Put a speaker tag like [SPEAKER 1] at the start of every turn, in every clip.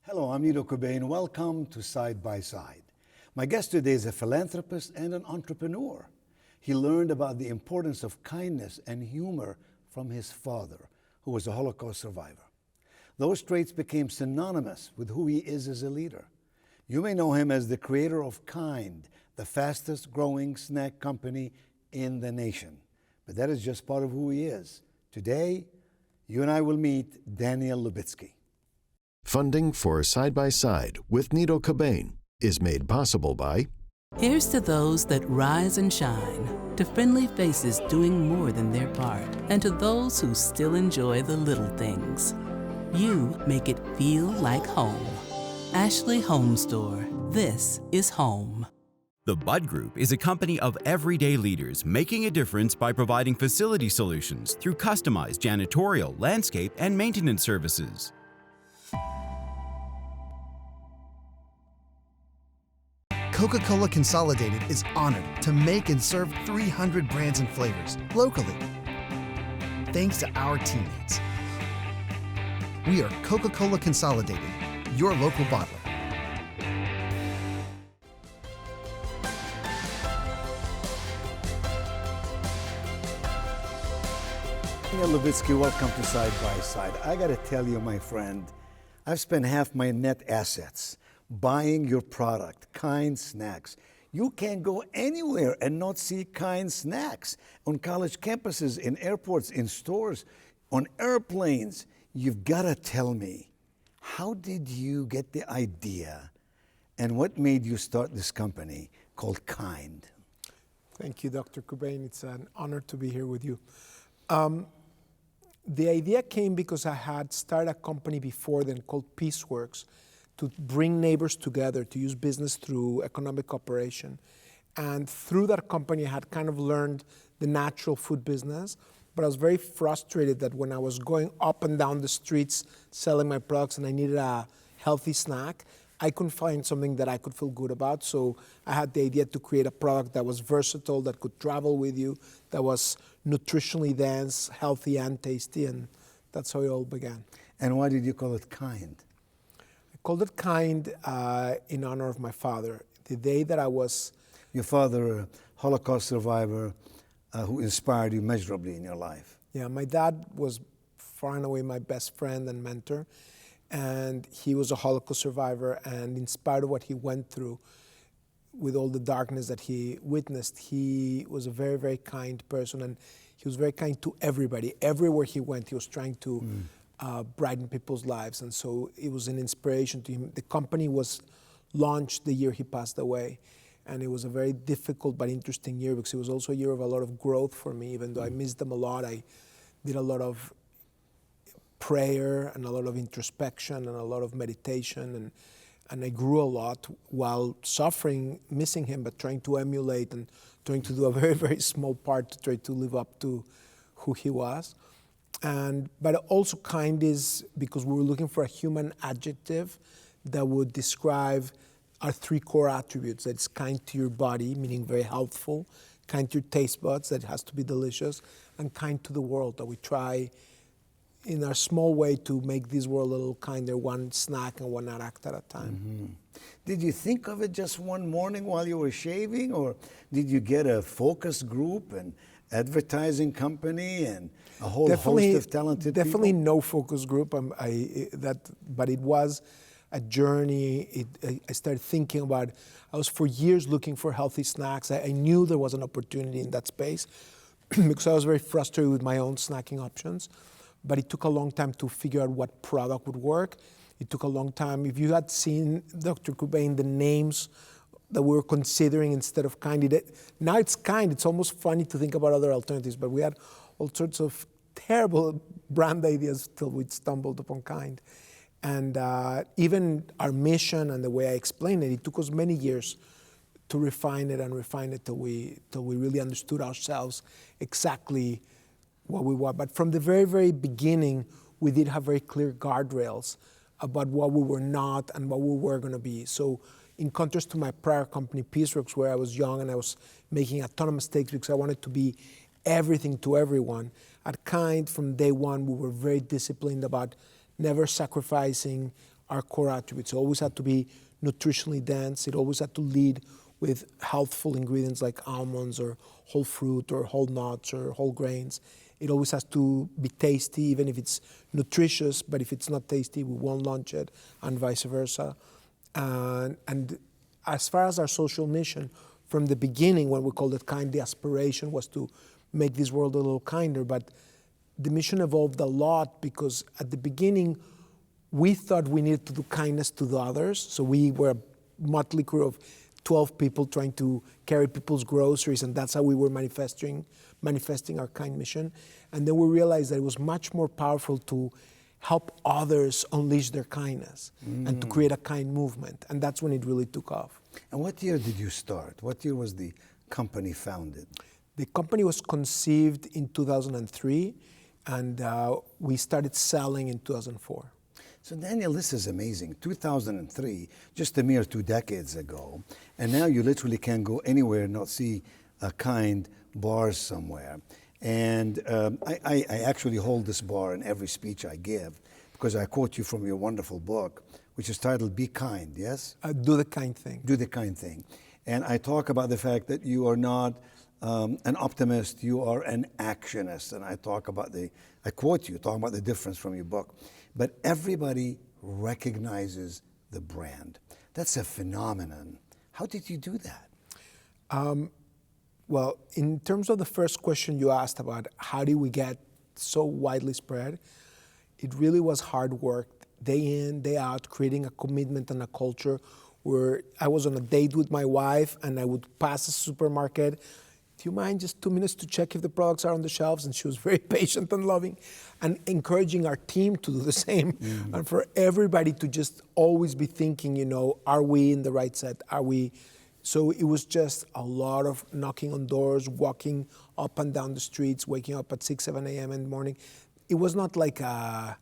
[SPEAKER 1] Hello, I'm Nito Cobain. Welcome to Side by Side. My guest today is a philanthropist and an entrepreneur. He learned about the importance of kindness and humor from his father, who was a Holocaust survivor. Those traits became synonymous with who he is as a leader. You may know him as the creator of Kind, the fastest growing snack company in the nation. But that is just part of who he is. Today, you and I will meet Daniel Lubetzky.
[SPEAKER 2] Funding for Side by Side with Nito Cobain is made possible by...
[SPEAKER 3] Here's to those that rise and shine, to friendly faces doing more than their part, and to those who still enjoy the little things. You make it feel like home. Ashley Home Store. This is home.
[SPEAKER 4] The Bud Group is a company of everyday leaders making a difference by providing facility solutions through customized janitorial, landscape, and maintenance services.
[SPEAKER 5] Coca-Cola Consolidated is honored to make and serve 300 brands and flavors locally. Thanks to our teammates. We are Coca-Cola Consolidated, your local bottler.
[SPEAKER 1] Daniel Lubetzky, welcome to Side by Side. I got to tell you, my friend, I've spent half my net assets buying your product, Kind Snacks. You can't go anywhere and not see Kind Snacks on college campuses, in airports, in stores, on airplanes. You've got to tell me, how did you get the idea and what made you start this company called Kind?
[SPEAKER 6] Thank you, Dr. Cobain. It's an honor to be here with you. The idea came because I had started a company before then called Peaceworks to bring neighbors together, to use business through economic cooperation. And through that company, I had kind of learned the natural food business, but I was very frustrated that when I was going up and down the streets selling my products and I needed a healthy snack, I couldn't find something that I could feel good about. So I had the idea to create a product that was versatile, that could travel with you, that was nutritionally dense, healthy, and tasty, and that's how it all began.
[SPEAKER 1] And why did you call it Kind?
[SPEAKER 6] I called it Kind in honor of my father. The day that I was...
[SPEAKER 1] Your father, a Holocaust survivor, who inspired you measurably in your life.
[SPEAKER 6] Yeah, my dad was far and away my best friend and mentor. And he was a Holocaust survivor, and in spite of what he went through, with all the darkness that he witnessed, he was a very, very kind person, and he was very kind to everybody. Everywhere he went, he was trying to brighten people's lives, and so it was an inspiration to him. The company was launched the year he passed away, and it was a very difficult but interesting year because it was also a year of a lot of growth for me. Even though I missed them a lot, I did a lot of prayer and a lot of introspection and a lot of meditation, and I grew a lot while suffering, missing him, but trying to emulate and trying to do a very, very small part to try to live up to who he was. But also Kind is because we were looking for a human adjective that would describe our three core attributes. That's kind to your body, meaning very healthful, kind to your taste buds, that it has to be delicious, and kind to the world, that we try in our small way to make this world a little kinder, one snack and one act at a time.
[SPEAKER 1] Mm-hmm. Did you think of it just one morning while you were shaving, or did you get a focus group and advertising company and a whole host of talented people?
[SPEAKER 6] Definitely no focus group, but it was a journey. I started thinking about, I was for years looking for healthy snacks. I knew there was an opportunity in that space because I was very frustrated with my own snacking options. But it took a long time to figure out what product would work. It took a long time. If you had seen, Dr. Cobain, the names that we were considering instead of Kind, now it's Kind. It's almost funny to think about other alternatives, but we had all sorts of terrible brand ideas till we stumbled upon Kind. And even our mission and the way I explained it, it took us many years to refine it till we really understood ourselves exactly what we want. But from the very, very beginning, we did have very clear guardrails about what we were not and what we were going to be. So in contrast to my prior company, Peaceworks, where I was young and I was making a ton of mistakes because I wanted to be everything to everyone, at Kind, from day one, we were very disciplined about never sacrificing our core attributes. It always had to be nutritionally dense. It always had to lead with healthful ingredients like almonds or whole fruit or whole nuts or whole grains. It always has to be tasty, even if it's nutritious, but if it's not tasty, we won't launch it, and vice versa. And as far as our social mission, from the beginning, when we called it kind, the aspiration was to make this world a little kinder, but the mission evolved a lot because at the beginning, we thought we needed to do kindness to the others. So we were a motley crew of 12 people trying to carry people's groceries, and that's how we were manifesting our kind mission. And then we realized that it was much more powerful to help others unleash their kindness and to create a kind movement. And that's when it really took off.
[SPEAKER 1] And what year did you start? What year was the company founded?
[SPEAKER 6] The company was conceived in 2003, and we started selling in 2004.
[SPEAKER 1] So Daniel, this is amazing. 2003, just a mere 2 decades ago, and now you literally can go anywhere and not see a kind bar somewhere. And I actually hold this bar in every speech I give because I quote you from your wonderful book, which is titled Be Kind, yes?
[SPEAKER 6] Do the kind thing.
[SPEAKER 1] Do the kind thing. And I talk about the fact that you are not an optimist, you are an actionist. And I quote you, talking about the difference from your book. But everybody recognizes the brand. That's a phenomenon. How did you do that?
[SPEAKER 6] Well, in terms of the first question you asked about how did we get so widely spread, it really was hard work, day in, day out, creating a commitment and a culture where I was on a date with my wife and I would pass a supermarket. Do you mind just 2 minutes to check if the products are on the shelves? And she was very patient and loving and encouraging our team to do the same. And for everybody to just always be thinking, are we in the right set? Are we? So it was just a lot of knocking on doors, walking up and down the streets, waking up at 6, 7 a.m. in the morning. It was not like a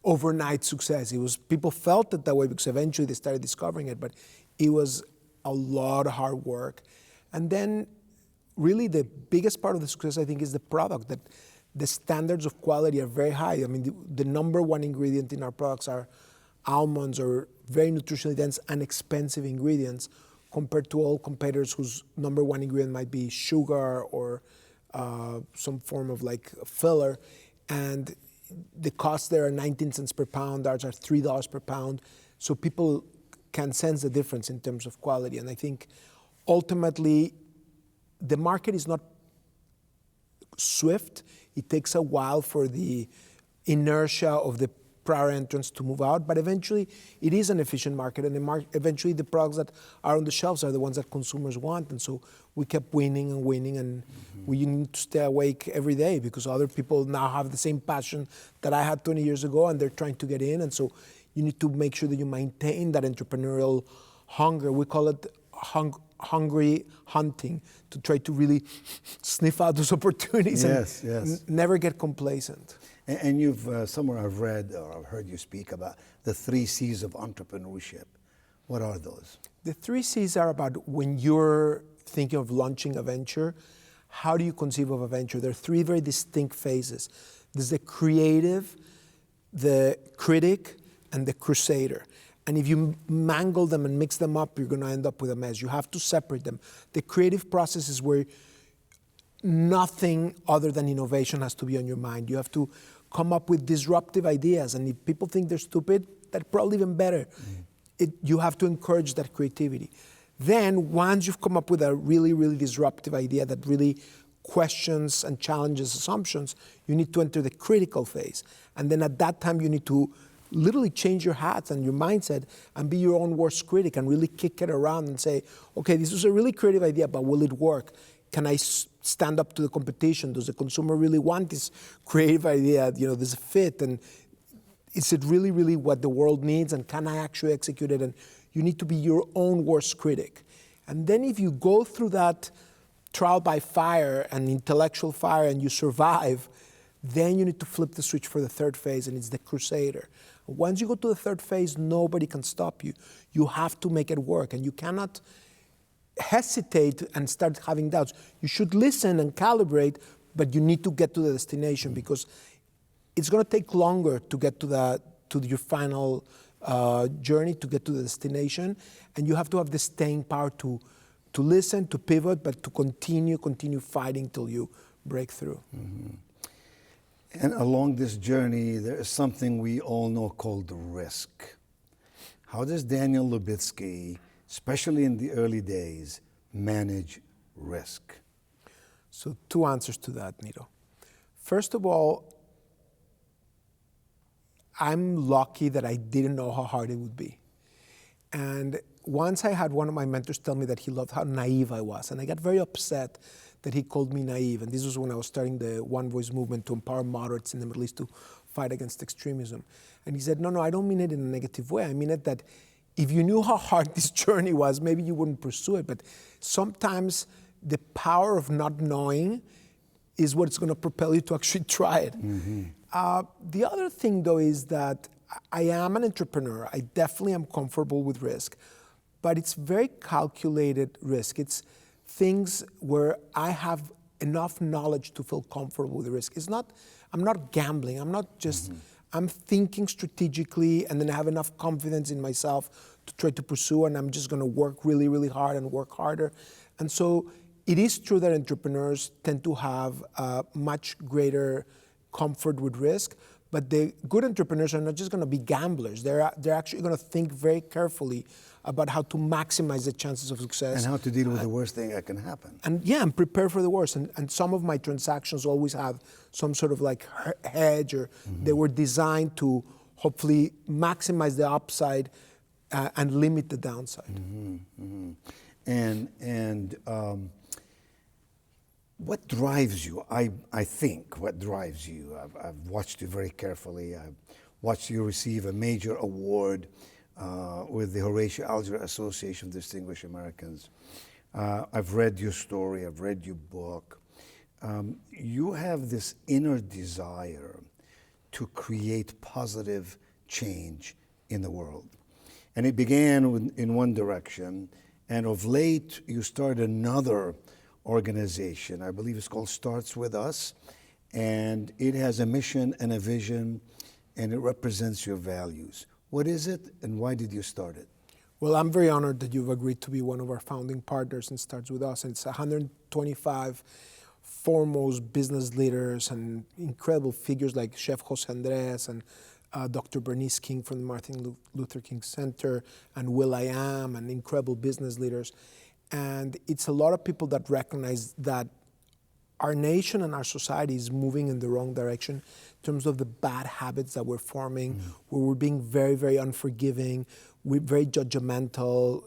[SPEAKER 6] overnight success. It was, people felt it that way because eventually they started discovering it, but it was a lot of hard work. And then really the biggest part of the success, I think, is the product, that the standards of quality are very high. I mean, the number one ingredient in our products are almonds, or very nutritionally dense and expensive ingredients, compared to all competitors whose number one ingredient might be sugar or some form of like filler. And the costs there are 19 cents per pound, ours are $3 per pound. So people can sense the difference in terms of quality. And I think ultimately, the market is not swift. It takes a while for the inertia of the prior entrants to move out, but eventually it is an efficient market, and eventually the products that are on the shelves are the ones that consumers want. And so we kept winning and winning, and we need to stay awake every day because other people now have the same passion that I had 20 years ago, and they're trying to get in. And so you need to make sure that you maintain that entrepreneurial hunger. We call it hungry hunting, to try to really sniff out those opportunities and never get complacent.
[SPEAKER 1] And you've, somewhere I've read or I've heard you speak about the 3 C's of entrepreneurship. What are those?
[SPEAKER 6] The 3 C's are about when you're thinking of launching a venture, how do you conceive of a venture? There are 3 very distinct phases. There's the creative, the critic, and the crusader. And if you mangle them and mix them up, you're going to end up with a mess. You have to separate them. The creative process is where nothing other than innovation has to be on your mind. You have to come up with disruptive ideas. And if people think they're stupid, that's probably even better. You have to encourage that creativity. Then, once you've come up with a really, really disruptive idea that really questions and challenges assumptions, you need to enter the critical phase. And then at that time, you need to literally change your hats and your mindset and be your own worst critic and really kick it around and say, okay, this was a really creative idea, but will it work? Can I stand up to the competition? Does the consumer really want this creative idea? Does it fit? And is it really, really what the world needs? And can I actually execute it? And you need to be your own worst critic. And then if you go through that trial by fire and intellectual fire and you survive, then you need to flip the switch for the 3rd phase, and it's the crusader. Once you go to the 3rd phase, nobody can stop you. You have to make it work, and you cannot hesitate and start having doubts. You should listen and calibrate, but you need to get to the destination because it's going to take longer to get to your final journey to get to the destination, and you have to have the staying power to listen, to pivot, but to continue fighting till you break through.
[SPEAKER 1] And along this journey, there is something we all know called risk. How does Daniel Lubetzky, especially in the early days, manage risk?
[SPEAKER 6] So 2 answers to that, Nito. First of all, I'm lucky that I didn't know how hard it would be. And once I had one of my mentors tell me that he loved how naive I was, and I got very upset that he called me naive. And this was when I was starting the One Voice movement to empower moderates in the Middle East to fight against extremism. And he said, no, I don't mean it in a negative way. I mean it that if you knew how hard this journey was, maybe you wouldn't pursue it. But sometimes the power of not knowing is what's going to propel you to actually try it. The other thing, though, is that I am an entrepreneur. I definitely am comfortable with risk, but it's very calculated risk. It's things where I have enough knowledge to feel comfortable with the risk. I'm not gambling. I'm not just, I'm thinking strategically, and then I have enough confidence in myself to try to pursue, and I'm just going to work really, really hard and work harder. And so it is true that entrepreneurs tend to have much greater comfort with risk, but the good entrepreneurs are not just going to be gamblers. They're actually going to think very carefully about how to maximize the chances of success.
[SPEAKER 1] And how to deal with the worst thing that can happen.
[SPEAKER 6] And prepare for the worst. And some of my transactions always have some sort of like hedge, or they were designed to hopefully maximize the upside and limit the downside.
[SPEAKER 1] What drives you? I think what drives you. I've watched you very carefully. I've watched you receive a major award with the Horatio Alger Association of Distinguished Americans. I've read your story. I've read your book. You have this inner desire to create positive change in the world. And it began in one direction, and of late you started another organization. I believe it's called Starts With Us, and it has a mission and a vision, and it represents your values. What is it, and why did you start it?
[SPEAKER 6] Well, I'm very honored that you've agreed to be one of our founding partners in Starts With Us. And it's 125 foremost business leaders and incredible figures like Chef Jose Andres and Dr. Bernice King from the Martin Luther King Center, and will.i.am, and incredible business leaders. And it's a lot of people that recognize that our nation and our society is moving in the wrong direction in terms of the bad habits that we're forming, where we're being very, very unforgiving, we're very judgmental,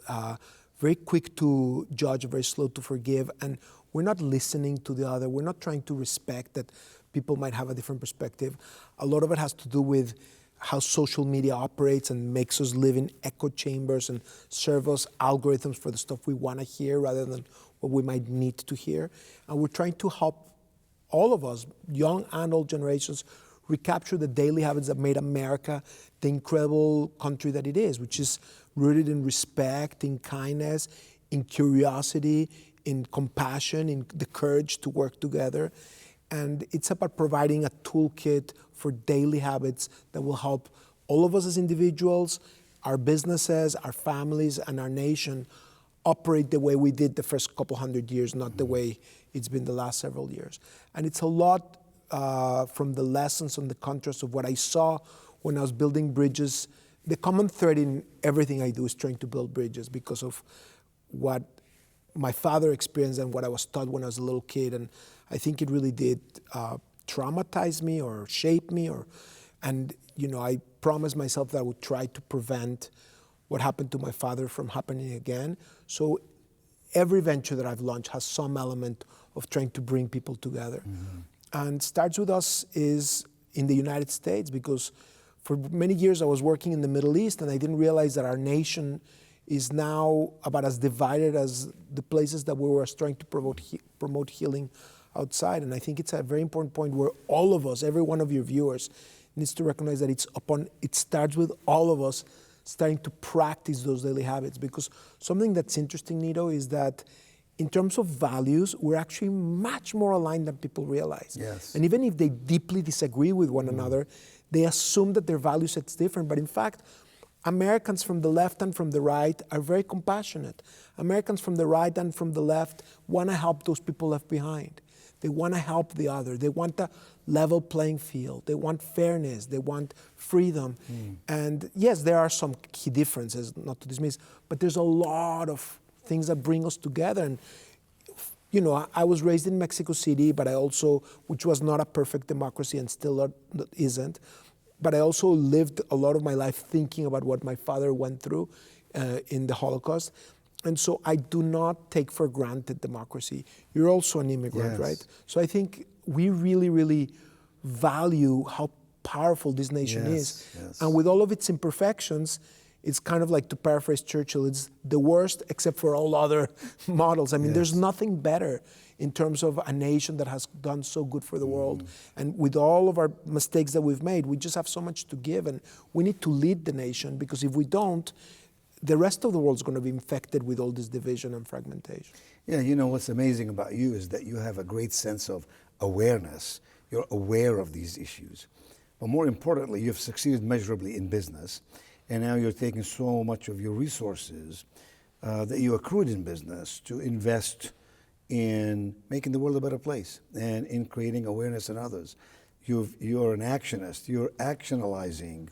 [SPEAKER 6] very quick to judge, very slow to forgive, and we're not listening to the other. We're not trying to respect that people might have a different perspective. A lot of it has to do with how social media operates and makes us live in echo chambers and serve us algorithms for the stuff we want to hear rather than what we might need to hear. And we're trying to help all of us, young and old generations, recapture the daily habits that made America the incredible country that it is, which is rooted in respect, in kindness, in curiosity, in compassion, in the courage to work together. And it's about providing a toolkit for daily habits that will help all of us as individuals, our businesses, our families, and our nation operate the way we did the first couple hundred years, not the way it's been the last several years. And it's a lot from the lessons and the contrast of what I saw when I was building bridges. The common thread in everything I do is trying to build bridges because of what my father experienced and what I was taught when I was a little kid. And I think it really did traumatize me or shape me. And I promised myself that I would try to prevent what happened to my father from happening again. So every venture that I've launched has some element of trying to bring people together. And Starts With Us is in the United States because for many years I was working in the Middle East and I didn't realize that our nation is now about as divided as the places that we were trying to promote healing outside. And I think it's a very important point where all of us, every one of your viewers, needs to recognize that it starts with all of us starting to practice those daily habits. Because something that's interesting, Nito, is that in terms of values, we're actually much more aligned than people realize.
[SPEAKER 1] Yes.
[SPEAKER 6] And even if they deeply disagree with one another, they assume that their value set's different. But in fact, Americans from the left and from the right are very compassionate. Americans from the right and from the left want to help those people left behind. They want to help the other. They want a level playing field. They want fairness. They want freedom. And yes, there are some key differences, not to dismiss, but there's a lot of things that bring us together. And you know, I was raised in Mexico City, but I also, which was not a perfect democracy and still isn't, but I also lived a lot of my life thinking about what my father went through in the Holocaust. And so I do not take for granted democracy. You're also an immigrant,
[SPEAKER 1] Yes.
[SPEAKER 6] right? So I think we really, really value how powerful this nation is.
[SPEAKER 1] Yes.
[SPEAKER 6] And with all of its imperfections, it's kind of like, to paraphrase Churchill, it's the worst except for all other models. I mean, there's nothing better in terms of a nation that has done so good for the world. And with all of our mistakes that we've made, we just have so much to give. And we need to lead the nation, because if we don't, the rest of the world is going to be infected with all this division and fragmentation.
[SPEAKER 1] Yeah, you know, what's amazing about you is that you have a great sense of awareness. You're aware of these issues. But more importantly, you've succeeded measurably in business. And now you're taking so much of your resources that you accrued in business to invest in making the world a better place and in creating awareness in others. You're an actionist. You're actionalizing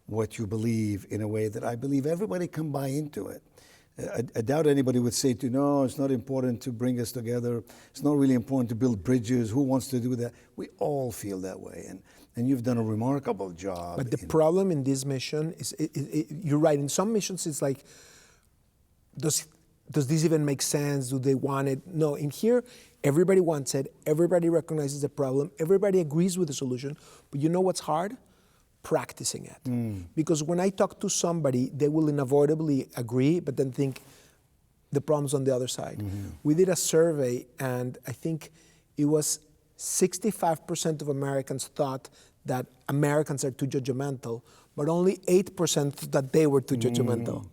[SPEAKER 1] what you believe in a way that I believe everybody can buy into it. I doubt anybody would say to you, no, it's not important to bring us together. It's not really important to build bridges. Who wants to do that? We all feel that way. And you've done a remarkable job.
[SPEAKER 6] But the problem in this mission is, you're right, in some missions it's like, does this even make sense? Do they want it? No, in here, everybody wants it. Everybody recognizes the problem. Everybody agrees with the solution. But you know what's hard? Practicing it. Because when I talk to somebody, they will unavoidably agree, but then think the problem's on the other side. We did a survey, and I think it was 65% of Americans thought that Americans are too judgmental, but only 8% that they were too judgmental.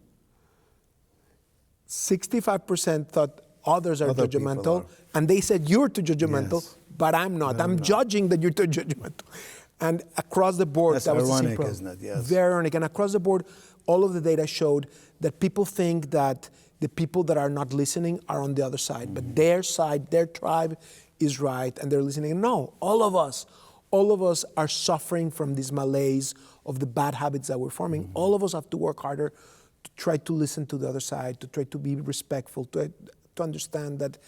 [SPEAKER 6] 65% thought others are
[SPEAKER 1] Other people
[SPEAKER 6] judgmental,
[SPEAKER 1] are.
[SPEAKER 6] and they said, you're too judgmental,
[SPEAKER 1] Yes.
[SPEAKER 6] but I'm not. I'm judging that you're too judgmental. And across the board,
[SPEAKER 1] That's
[SPEAKER 6] that was the same
[SPEAKER 1] ironic,
[SPEAKER 6] problem.
[SPEAKER 1] isn't it? Yes.
[SPEAKER 6] Very ironic. And across the board, all of the data showed that people think that the people that are not listening are on the other side, but their side, their tribe is right, and they're listening. No, all of us are suffering from this malaise of the bad habits that we're forming. All of us have to work harder to try to listen to the other side, to try to be respectful, to understand that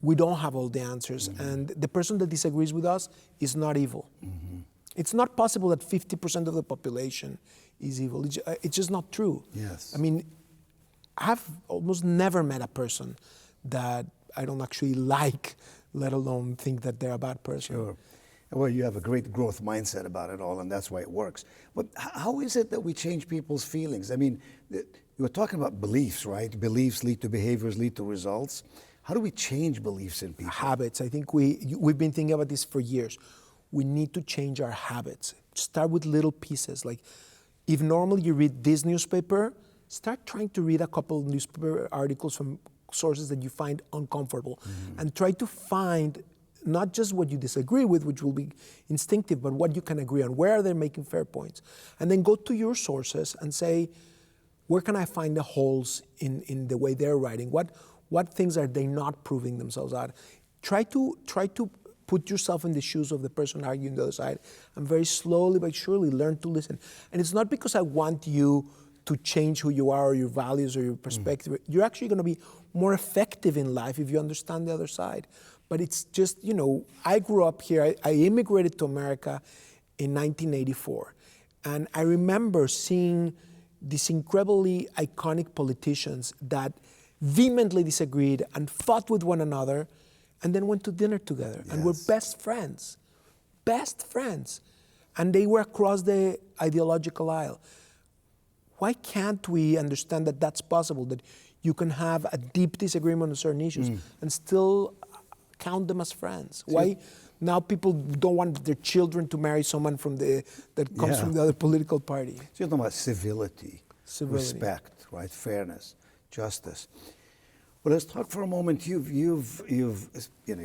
[SPEAKER 6] we don't have all the answers, and the person that disagrees with us is not evil. It's not possible that 50% of the population is evil. It's just not true.
[SPEAKER 1] Yes.
[SPEAKER 6] I mean, I've almost never met a person that I don't actually like, let alone think that they're a bad person.
[SPEAKER 1] Sure. Well, you have a great growth mindset about it all, and that's why it works. But how is it that we change people's feelings? I mean, you were talking about beliefs, right? Beliefs lead to behaviors, lead to results. How do we change beliefs in people?
[SPEAKER 6] Habits. I think we've been thinking about this for years. We need to change our habits. Start with little pieces. Like, if normally you read this newspaper, start trying to read a couple of newspaper articles from sources that you find uncomfortable, and try to find not just what you disagree with, which will be instinctive, but what you can agree on. Where are they making fair points? And then go to your sources and say, where can I find the holes in the way they're writing? What things are they not proving themselves out? Try to put yourself in the shoes of the person arguing the other side, and very slowly but surely learn to listen. And it's not because I want you to change who you are or your values or your perspective. You're actually going to be more effective in life if you understand the other side. But it's just, you know, I grew up here. I immigrated to America in 1984. And I remember seeing these incredibly iconic politicians that vehemently disagreed and fought with one another, and then went to dinner together and were best friends. And they were across the ideological aisle. Why can't we understand that that's possible, that you can have a deep disagreement on certain issues and still count them as friends? Why now people don't want their children to marry someone that comes from the other political party?
[SPEAKER 1] So you're talking about civility, respect, right? Fairness, justice. Well, let's talk for a moment. You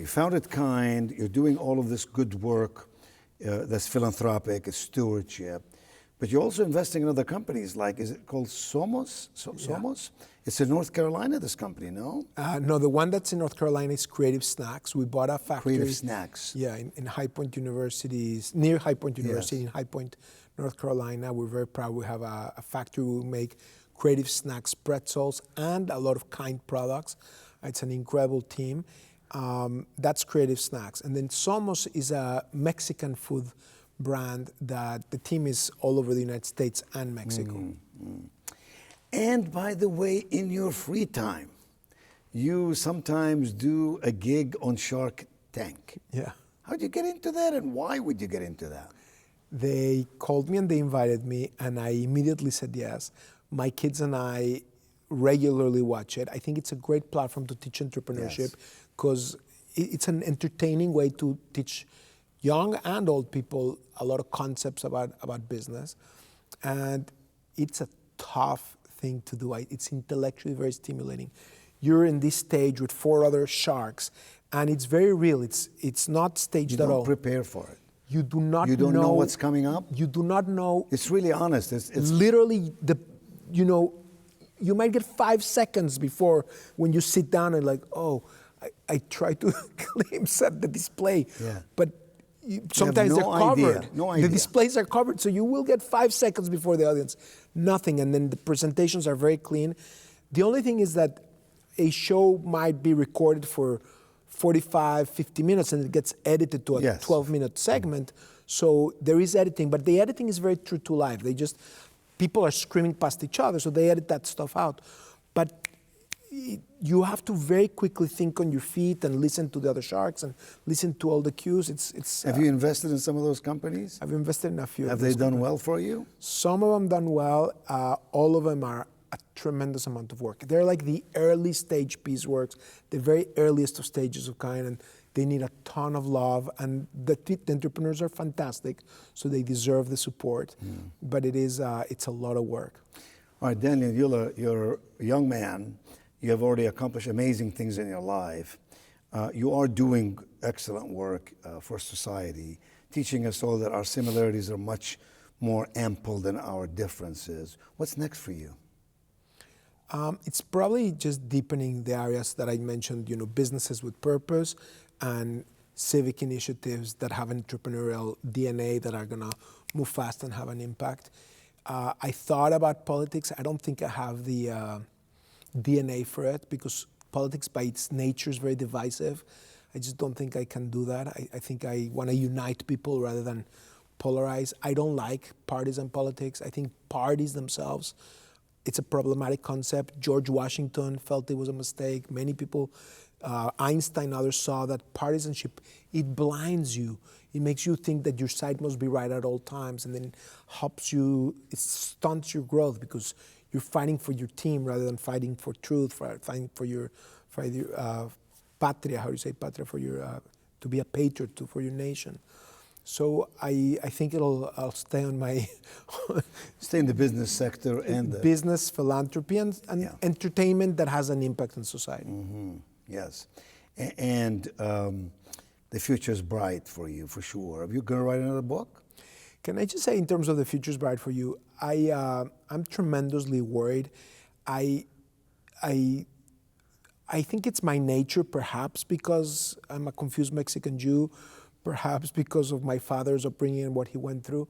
[SPEAKER 1] founded Kind. You're doing all of this good work that's philanthropic, it's stewardship. But you're also investing in other companies, like, is it called Somos? Somos? It's in North Carolina, this company, no?
[SPEAKER 6] No, the one that's in North Carolina is Creative Snacks. We bought a factory.
[SPEAKER 1] Creative Snacks.
[SPEAKER 6] Yeah, in High Point Universities, near High Point University
[SPEAKER 1] Yes.
[SPEAKER 6] in High Point, North Carolina. We're very proud. We have a factory. We make Creative Snacks pretzels and a lot of Kind products. It's an incredible team. That's Creative Snacks. And then Somos is a Mexican food brand that the team is all over the United States and Mexico.
[SPEAKER 1] And by the way, in your free time, you sometimes do a gig on Shark Tank.
[SPEAKER 6] Yeah.
[SPEAKER 1] How'd you get into that, and why would you get into that?
[SPEAKER 6] They called me and they invited me, and I immediately said yes. My kids and I regularly watch it. I think it's a great platform to teach entrepreneurship because it's an entertaining way to teach young and old people a lot of concepts about business. And it's a tough thing to do. It's intellectually very stimulating. You're in this stage with 4 other sharks, and it's very real. It's not staged
[SPEAKER 1] You
[SPEAKER 6] at all.
[SPEAKER 1] don't prepare for it.
[SPEAKER 6] You do not
[SPEAKER 1] You don't know what's coming up?
[SPEAKER 6] You do not know.
[SPEAKER 1] It's really honest. It's
[SPEAKER 6] Literally, you might get 5 seconds before when you sit down and like, oh, I try to glimpse at the display.
[SPEAKER 1] Yeah.
[SPEAKER 6] But sometimes
[SPEAKER 1] no
[SPEAKER 6] they're covered.
[SPEAKER 1] idea, no idea.
[SPEAKER 6] The displays are covered, so you will get 5 seconds before the audience. Nothing, and then the presentations are very clean. The only thing is that a show might be recorded for 45, 50 minutes, and it gets edited to a
[SPEAKER 1] Yes.
[SPEAKER 6] 12-minute segment. So there is editing, but the editing is very true to life. People are screaming past each other, so they edit that stuff out. But you have to very quickly think on your feet and listen to the other sharks and listen to all the cues.
[SPEAKER 1] Have you invested in some of those companies?
[SPEAKER 6] I've invested in a few.
[SPEAKER 1] Have
[SPEAKER 6] of
[SPEAKER 1] they
[SPEAKER 6] those
[SPEAKER 1] done
[SPEAKER 6] companies.
[SPEAKER 1] well for you?
[SPEAKER 6] Some of them done well. All of them are a tremendous amount of work. They're like the early stage pieceworks, the very earliest of stages of Kind, and they need a ton of love. And the entrepreneurs are fantastic, so they deserve the support. But it's a lot of work.
[SPEAKER 1] All right, Daniel, you're a young man. You have already accomplished amazing things in your life. You are doing excellent work for society, teaching us all that our similarities are much more ample than our differences. What's next for you?
[SPEAKER 6] It's probably just deepening the areas that I mentioned, businesses with purpose and civic initiatives that have entrepreneurial DNA that are going to move fast and have an impact. I thought about politics. I don't think I have the DNA for it because politics by its nature is very divisive. I just don't think I can do that. I think I want to unite people rather than polarize. I don't like partisan politics. I think parties themselves, it's a problematic concept. George Washington felt it was a mistake. Many people, Einstein and others saw that partisanship, it blinds you. It makes you think that your side must be right at all times, and then it stunts your growth because you're fighting for your team rather than fighting for truth, fighting for your patria, how do you say patria, to be a patriot for your nation. So I think I'll stay on my
[SPEAKER 1] Stay in the business sector and the
[SPEAKER 6] business, philanthropy, and
[SPEAKER 1] Yeah.
[SPEAKER 6] entertainment that has an impact on society.
[SPEAKER 1] Yes, and the future is bright for you, for sure. Are you going to write another book?
[SPEAKER 6] Can I just say, in terms of the future's bright for you, I'm tremendously worried. I think it's my nature, perhaps because I'm a confused Mexican Jew, perhaps because of my father's upbringing and what he went through.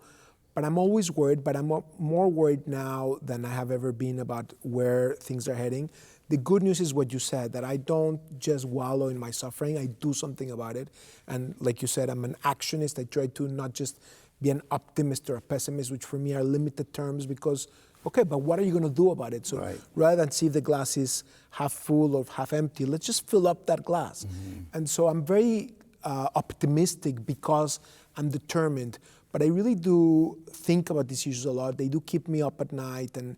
[SPEAKER 6] But I'm always worried, but I'm more worried now than I have ever been about where things are heading. The good news is what you said, that I don't just wallow in my suffering, I do something about it. And like you said, I'm an actionist. I try to not just be an optimist or a pessimist, which for me are limited terms because, okay, but what are you going to do about it? So
[SPEAKER 1] Right.
[SPEAKER 6] rather than see if the glass is half full or half empty, let's just fill up that glass. And so I'm very optimistic because I'm determined. But I really do think about these issues a lot. They do keep me up at night. And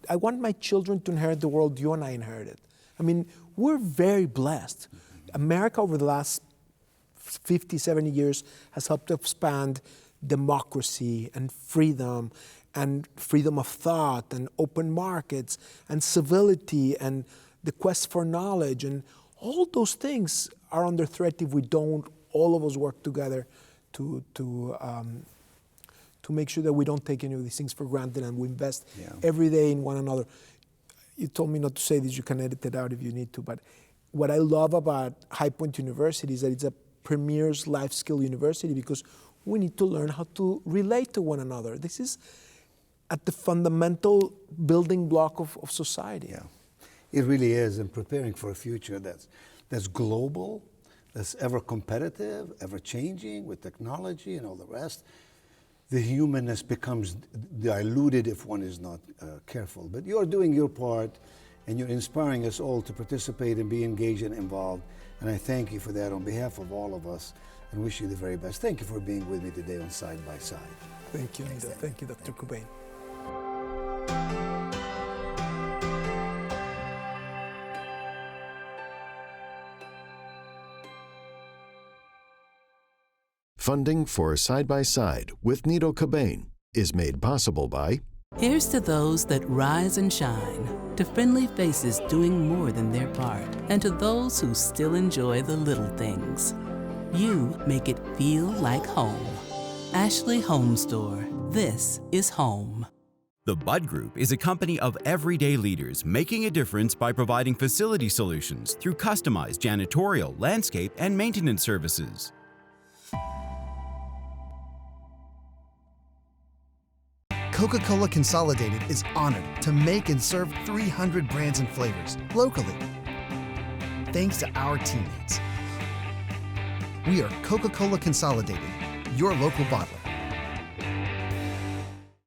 [SPEAKER 6] I want my children to inherit the world you and I inherited. I mean, we're very blessed. America over the last 50, 70 years has helped expand democracy and freedom of thought and open markets and civility and the quest for knowledge. And all those things are under threat if we don't, all of us work together to to make sure that we don't take any of these things for granted and we invest
[SPEAKER 1] Yeah.
[SPEAKER 6] every day in one another. You told me not to say this, you can edit it out if you need to, but what I love about High Point University is that it's a premier life skill university because we need to learn how to relate to one another. This is at the fundamental building block of society.
[SPEAKER 1] Yeah, it really is, and preparing for a future that's global, that's ever competitive, ever changing with technology and all the rest. The humanness becomes diluted if one is not careful. But you're doing your part, and you're inspiring us all to participate and be engaged and involved. And I thank you for that on behalf of all of us, and wish you the very best. Thank you for being with me today on Side by Side.
[SPEAKER 6] Thank you, Nito. Thank you, Dr. Cobain.
[SPEAKER 2] Funding for Side by Side with Nito Cobain is made possible by
[SPEAKER 3] Here's to those that rise and shine, to friendly faces doing more than their part, and to those who still enjoy the little things. You make it feel like home. Ashley Home Store. This is home.
[SPEAKER 4] The Bud Group is a company of everyday leaders making a difference by providing facility solutions through customized janitorial, landscape, and maintenance services.
[SPEAKER 5] Coca-Cola Consolidated is honored to make and serve 300 brands and flavors locally. Thanks to our teammates. We are Coca-Cola Consolidated, your local bottler.